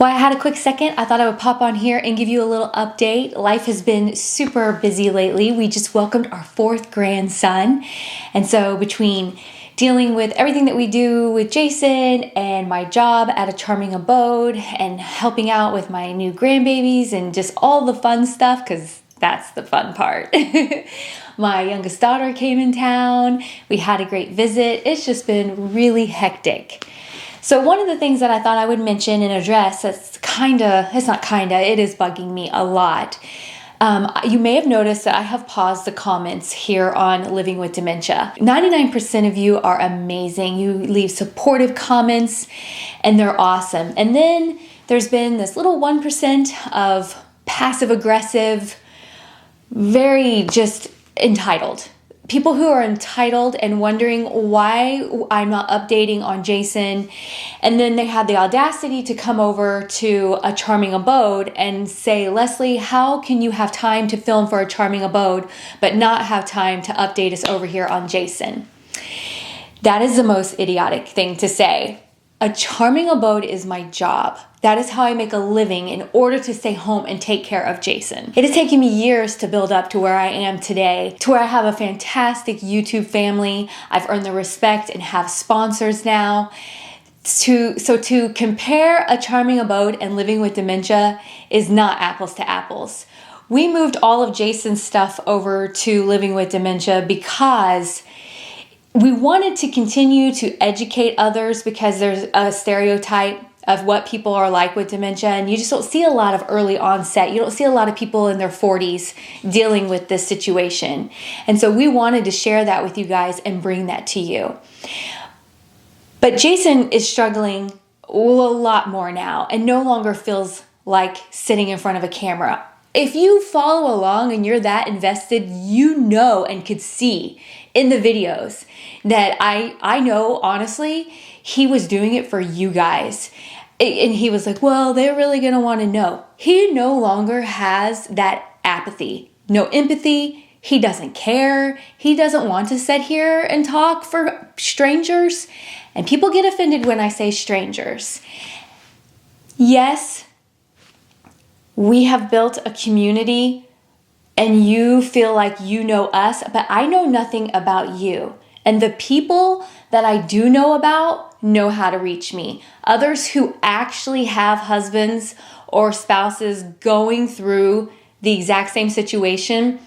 Well, I had a quick second. I thought I would pop on here and give you a little update. Life has been super busy lately. We just welcomed our fourth grandson. And so between dealing with everything that we do with Jason and my job at a charming abode and helping out with my new grandbabies and just all the fun stuff, because that's the fun part. My youngest daughter came in town. We had a great visit. It's just been really hectic. So one of the things that I thought I would mention and address it is bugging me a lot. You may have noticed that I have paused the comments here on Living with Dementia. 99% of you are amazing. You leave supportive comments and they're awesome. And then there's been this little 1% of passive aggressive, very just entitled. People who are entitled and wondering why I'm not updating on Jason. And then they had the audacity to come over to a charming abode and say, Leslie, how can you have time to film for a charming abode, but not have time to update us over here on Jason? That is the most idiotic thing to say. A charming abode is my job. That is how I make a living in order to stay home and take care of Jason. It has taken me years to build up to where I am today, to where I have a fantastic YouTube family. I've earned the respect and have sponsors now. So to compare a charming abode and Living with Dementia is not apples to apples. We moved all of Jason's stuff over to Living with Dementia because we wanted to continue to educate others, because there's a stereotype of what people are like with dementia, and you just don't see a lot of early onset. You don't see a lot of people in their 40s dealing with this situation. And so we wanted to share that with you guys and bring that to you. But Jason is struggling a lot more now and no longer feels like sitting in front of a camera. If you follow along and you're that invested, you know and could see in the videos that I know, honestly, he was doing it for you guys. And he was like, well, they're really going to want to know. He no longer has that apathy, no empathy. He doesn't care. He doesn't want to sit here and talk for strangers. And people get offended when I say strangers. Yes, we have built a community and you feel like you know us, but I know nothing about you. And the people that I do know about know how to reach me. Others who actually have husbands or spouses going through the exact same situation,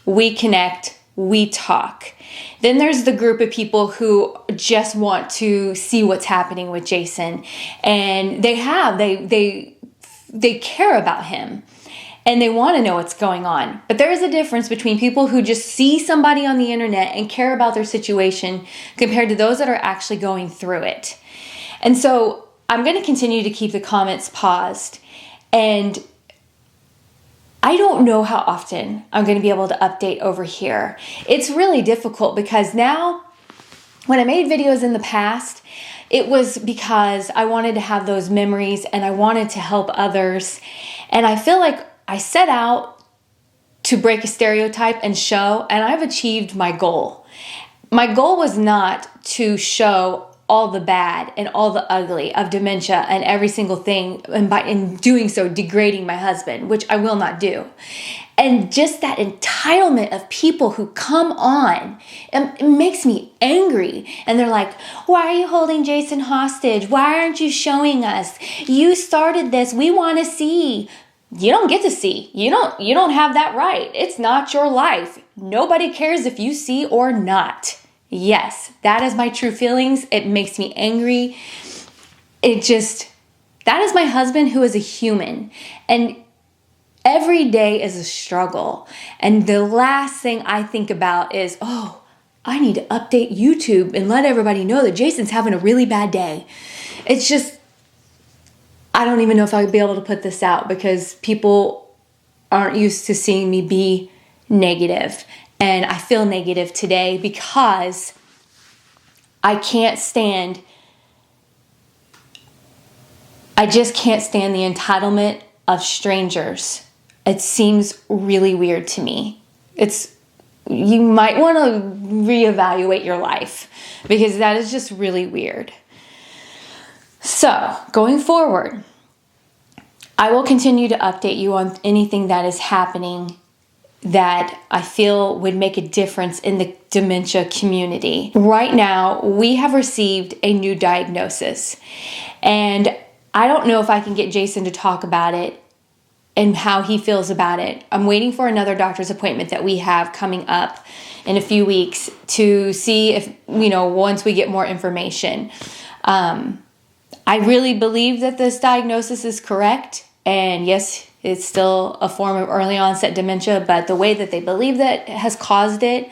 we connect, we talk. Then there's the group of people who just want to see what's happening with Jason. And they care about him. And they want to know what's going on. But there is a difference between people who just see somebody on the internet and care about their situation compared to those that are actually going through it. And so I'm going to continue to keep the comments paused. And I don't know how often I'm going to be able to update over here. It's really difficult because now, when I made videos in the past, it was because I wanted to have those memories and I wanted to help others. And I feel like I set out to break a stereotype and show, and I've achieved my goal. My goal was not to show all the bad and all the ugly of dementia and every single thing, and in doing so degrading my husband, which I will not do. And just that entitlement of people who come on, it makes me angry. And they're like, why are you holding Jason hostage? Why aren't you showing us? You started this. We want to see. You don't get to see. You don't have that right. It's not your life. Nobody cares if you see or not. Yes, that is my true feelings. It makes me angry. That is my husband who is a human. And every day is a struggle. And the last thing I think about is, I need to update YouTube and let everybody know that Jason's having a really bad day. It's just, I don't even know if I would be able to put this out because people aren't used to seeing me be negative. And I feel negative today because I just can't stand the entitlement of strangers. It seems really weird to me. You might want to reevaluate your life because that is just really weird. So, going forward, I will continue to update you on anything that is happening that I feel would make a difference in the dementia community. Right now, we have received a new diagnosis, and I don't know if I can get Jason to talk about it and how he feels about it. I'm waiting for another doctor's appointment that we have coming up in a few weeks to see if, once we get more information. I really believe that this diagnosis is correct, and yes, it's still a form of early onset dementia, but the way that they believe that has caused it,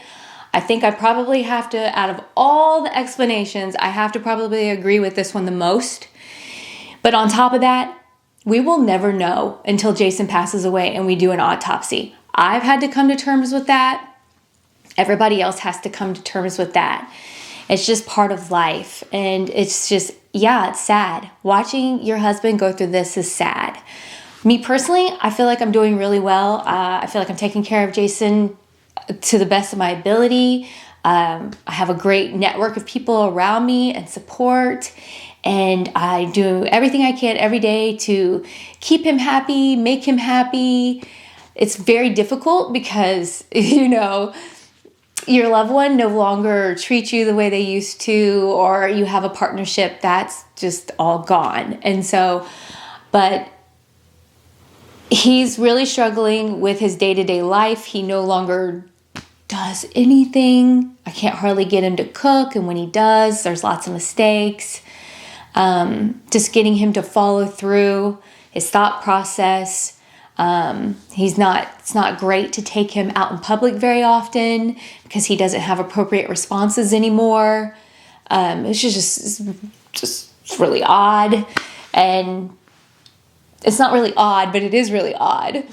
I think I probably have to, out of all the explanations, I have to probably agree with this one the most. But on top of that, we will never know until Jason passes away and we do an autopsy. I've had to come to terms with that. Everybody else has to come to terms with that. It's just part of life. And it's just, it's sad. Watching your husband go through this is sad. Me personally, I feel like I'm doing really well. I feel like I'm taking care of Jason to the best of my ability. I have a great network of people around me and support. And I do everything I can every day to keep him happy, make him happy. It's very difficult because, your loved one no longer treats you the way they used to, or you have a partnership that's just all gone. And so, but he's really struggling with his day-to-day life. He no longer does anything. I can't hardly get him to cook. And when he does, there's lots of mistakes. Just getting him to follow through his thought process. It's not great to take him out in public very often because he doesn't have appropriate responses anymore. It's just really odd. And it's not really odd, but it is really odd.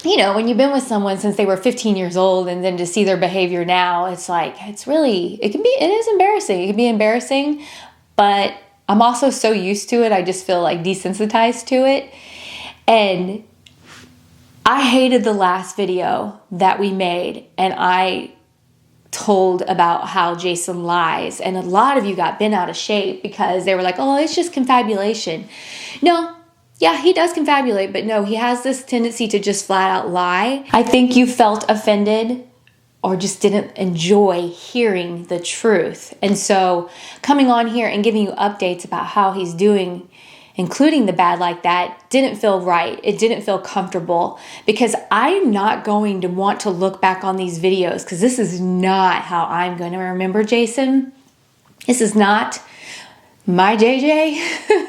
When you've been with someone since they were 15 years old and then to see their behavior now, it is embarrassing. It can be embarrassing, but I'm also so used to it. I just feel like desensitized to it. And I hated the last video that we made, and I told about how Jason lies. And a lot of you got bent out of shape because they were like, oh, it's just confabulation. No, yeah, he does confabulate, but no, he has this tendency to just flat out lie. I think you felt offended or just didn't enjoy hearing the truth. And so coming on here and giving you updates about how he's doing, including the bad like that, didn't feel right. It didn't feel comfortable because I'm not going to want to look back on these videos because this is not how I'm going to remember Jason. This is not my JJ.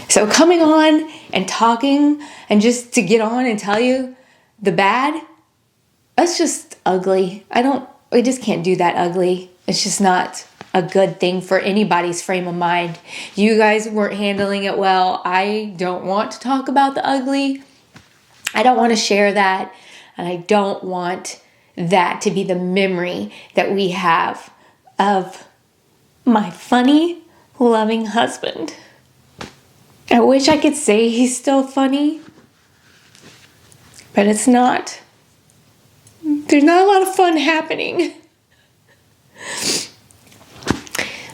So coming on and talking and just to get on and tell you the bad, that's just ugly. I just can't do that ugly. It's just not a good thing for anybody's frame of mind. You guys weren't handling it well. I don't want to talk about the ugly. I don't want to share that. And I don't want that to be the memory that we have of my funny, loving husband. I wish I could say he's still funny, but it's not. There's not a lot of fun happening.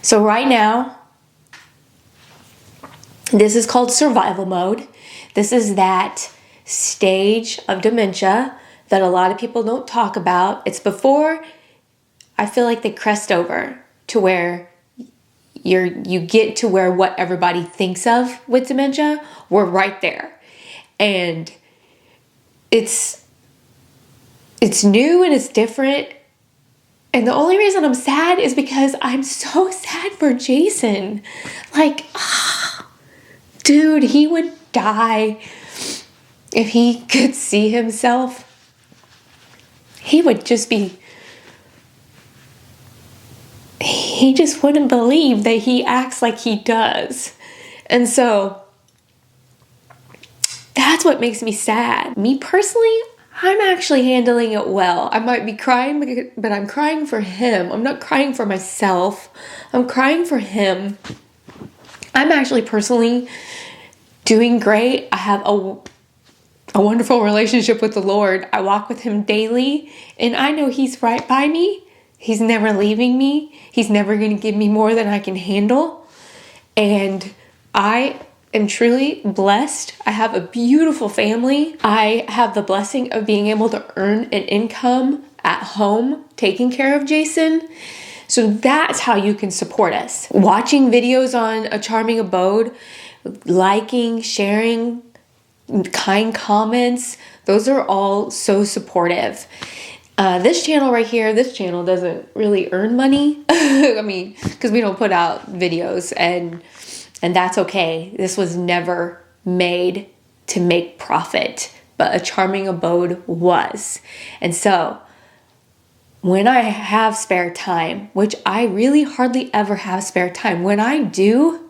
So right now, this is called survival mode. This is that stage of dementia that a lot of people don't talk about. It's before I feel like they crest over to where you get to where what everybody thinks of with dementia. We're right there. And it's new and it's different. And the only reason I'm sad is because I'm so sad for Jason. Dude, he would die if he could see himself. He would just be... He just wouldn't believe that he acts like he does. And so that's what makes me sad. Me personally, I'm actually handling it well. I might be crying, but I'm crying for him. I'm not crying for myself. I'm crying for him. I'm actually personally doing great. I have a wonderful relationship with the Lord. I walk with him daily, and I know he's right by me. He's never leaving me. He's never going to give me more than I can handle. And I am truly blessed. I have a beautiful family. I have the blessing of being able to earn an income at home, taking care of Jason. So that's how you can support us. Watching videos on A Charming Abode, liking, sharing, kind comments, those are all so supportive. This channel right here, this channel doesn't really earn money. I mean, because we don't put out videos, and that's okay. This was never made to make profit, but A Charming Abode was. And so when I have spare time, which I really hardly ever have spare time, when I do,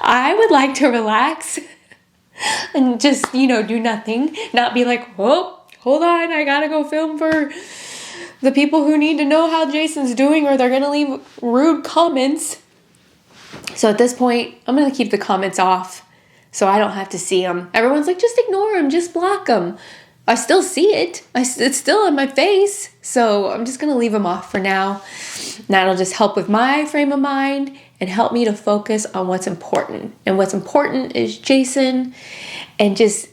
I would like to relax and just, do nothing, not be like, whoa, hold on, I gotta go film for the people who need to know how Jason's doing, or they're gonna leave rude comments. So at this point, I'm gonna keep the comments off so I don't have to see them. Everyone's like, just ignore them, just block them. I still see it. It's still on my face. So I'm just gonna leave them off for now. That'll just help with my frame of mind and help me to focus on what's important. And what's important is Jason, and just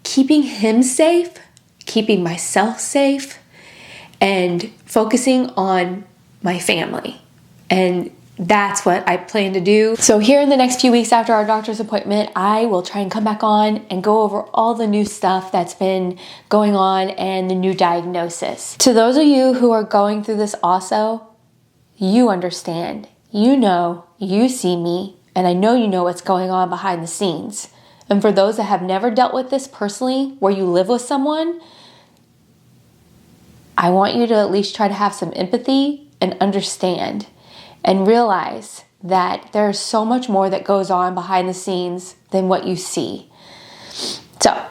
keeping him safe, keeping myself safe, and focusing on my family. And that's what I plan to do. So here in the next few weeks after our doctor's appointment, I will try and come back on and go over all the new stuff that's been going on and the new diagnosis. To those of you who are going through this also, you understand, you see me, and I know you know what's going on behind the scenes. And for those that have never dealt with this personally, where you live with someone, I want you to at least try to have some empathy and understand and realize that there's so much more that goes on behind the scenes than what you see. So,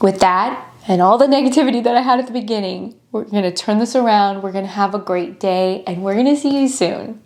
with that and all the negativity that I had at the beginning, we're going to turn this around. We're going to have a great day, and we're going to see you soon.